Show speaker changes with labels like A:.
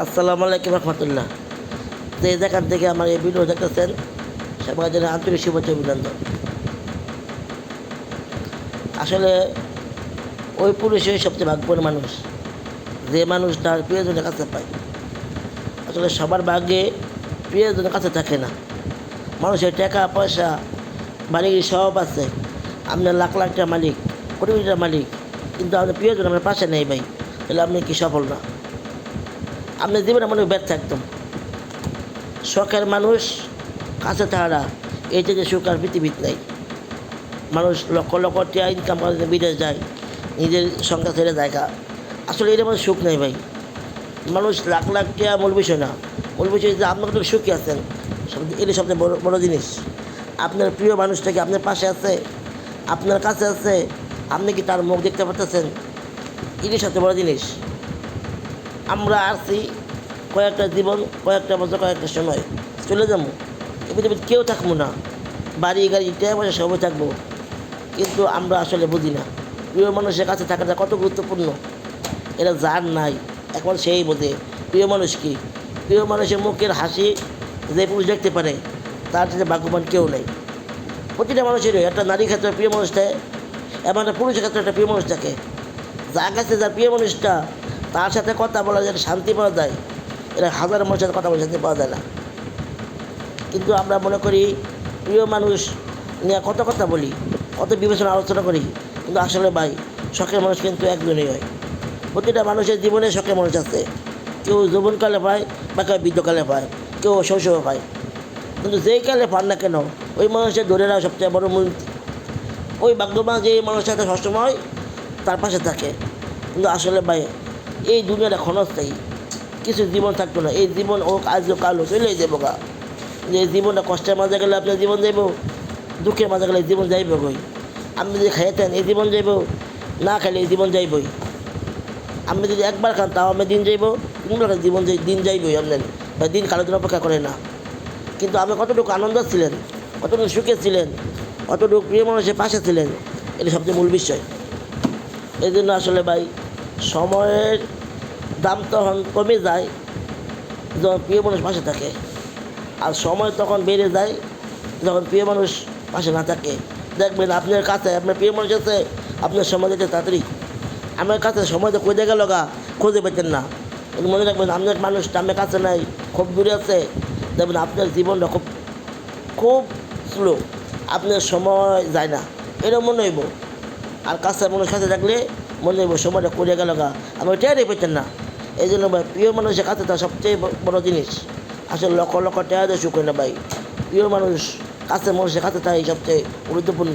A: আসসালামু আলাইকুম রহমতুল্লাহ। যে যেখান থেকে আমার এই ভিডিও দেখতেছেন সবাই যেন আন্তরিক শুভেচ্ছা অভিনন্দন। আসলে ওই পুরুষই সবচেয়ে ভাগ্যবান মানুষ, যে মানুষ তার প্রিয়জনের কাছে পায়। আসলে সবার ভাগ্যে প্রিয়জনের কাছে থাকে না। মানুষের টাকা পয়সা বাড়ি সব আছে, আপনার লাখ লাখ টাকা মালিক, কোটি কোটি টাকা মালিক, কিন্তু আপনার প্রিয়জন আপনার পাশে নেই ভাই, তাহলে আপনি কি সফল না? আপনার জীবনে মনে ব্যর্থ একদম। শখের মানুষ কাছে তাহারা এইটা যে সুখ আর পৃথিবীতে নেই। মানুষ লক্ষ লক্ষ টাকা ইনকাম করে বিদেশ যায়, নিজের সংখ্যা ছেড়ে জায়গা। আসলে এর মধ্যে সুখ নেই ভাই। মানুষ লাখ লাখ টাকা মূল বিষয় না, মূল বিষয় যে আপনার তো সুখী আছেন, এটা সবচেয়ে বড় বড় জিনিস। আপনার প্রিয় মানুষটাকে আপনার পাশে আছে, আপনার কাছে আছে, আপনি কি তার মুখ দেখতে পারতেছেন? এটাই সবচেয়ে বড় জিনিস। আমরা আসছি কয়েকটা জীবন, কয়েকটা বছর, কয়েকটা সময় চলে যাবো, এ পৃথিবীতে কেউ থাকবো না। বাড়ি গাড়ি টাকা পয়সা সবাই থাকবো, কিন্তু আমরা আসলে বুঝি না প্রিয় মানুষের কাছে থাকাটা কত গুরুত্বপূর্ণ। এরা যার নাই এখন সেই বোঝে প্রিয় মানুষ কি। প্রিয় মানুষের মুখের হাসি যে পুরুষ দেখতে পারে তার সাথে ভাগ্যবান কেউ নেই। প্রতিটা মানুষেরই একটা নারীর ক্ষেত্রে প্রিয় মানুষ থাকে, এবং একটা পুরুষের ক্ষেত্রে একটা প্রিয় মানুষ থাকে। যার কাছে যার প্রিয় মানুষটা, তার সাথে কথা বলা যায়, শান্তি পাওয়া যায়। এরা হাজার মানুষের সাথে কথা বলে শান্তি পাওয়া যায় না। কিন্তু আমরা মনে করি প্রিয় মানুষ নিয়ে কত কথা বলি, কত বিবেচনা আলোচনা করি, কিন্তু আসলে ভাই শখের মানুষ কিন্তু একজনই হয়। প্রতিটা মানুষের জীবনে শখের মানুষ আছে। কেউ যৌবনকালে পায়, বা কেউ বৃদ্ধকালে পায়, কেউ শৈশবে পায়। কিন্তু যেই কালে পান না কেন, ওই মানুষের ধরে রাখা সবচেয়ে বড় মূল। ওই ভাগ্যবান যে মানুষের সাথে সবসময় তার পাশে থাকে। কিন্তু আসলে ভাই এই দুনিয়াটা ক্ষণস্থায়ী, কিছু জীবন থাকতো না। এই জীবন ও আজও কালো চলেই যাবো গা। যে জীবনটা কষ্টের মাঝে গেলে আপনার জীবন যাইব, দুঃখের মাঝে গেলে জীবন যাইব কই। আপনি যদি খাইতেন এই জীবন যাইব, না খাইলে এই জীবন যাইবই। আপনি যদি একবার খান তাও আপনার দিন যাইব, তিনবার খান জীবন দিন যাইবই আপনার, বা দিন কালো দিন অপেক্ষা করে না। কিন্তু আপনি কতটুকু আনন্দ ছিলেন, কতটুকু সুখে ছিলেন, কতটুকু প্রিয় মানুষের পাশে ছিলেন, এটা সবচেয়ে মূল বিষয়। এই জন্য আসলে ভাই সময়ের দাম তখন কমে যায় যখন প্রিয় মানুষ পাশে থাকে, আর সময় তখন বেড়ে যায় যখন প্রিয় মানুষ পাশে না থাকে। দেখবেন আপনার কাছে আপনার প্রিয় মানুষ আছে, আপনার সময় যেতে তাড়াতাড়ি। আমার কাছে সময় তো কোথায় গেল গা, খুঁজে পেতেন না। কিন্তু মনে রাখবেন আপনার মানুষটা আপনার কাছে নাই, খুব দূরে আছে। দেখবেন আপনার জীবনটা খুব খুব স্লো, আপনার সময় যায় না, এরকম মনে হইব। আর কাছে মানুষ কাছে থাকলে মনে হইব সময়টা করে গেল গা, আমি টেরই পেতেন না। এই জন্য ভাই প্রিয় মানুষের কাছে তার সবচেয়ে বড় জিনিস। আসলে লক্ষ লক্ষ টাকা দিয়ে সুখ হয় না ভাই, প্রিয় মানুষ কাছে মানুষের কাছে তাই সবচেয়ে গুরুত্বপূর্ণ।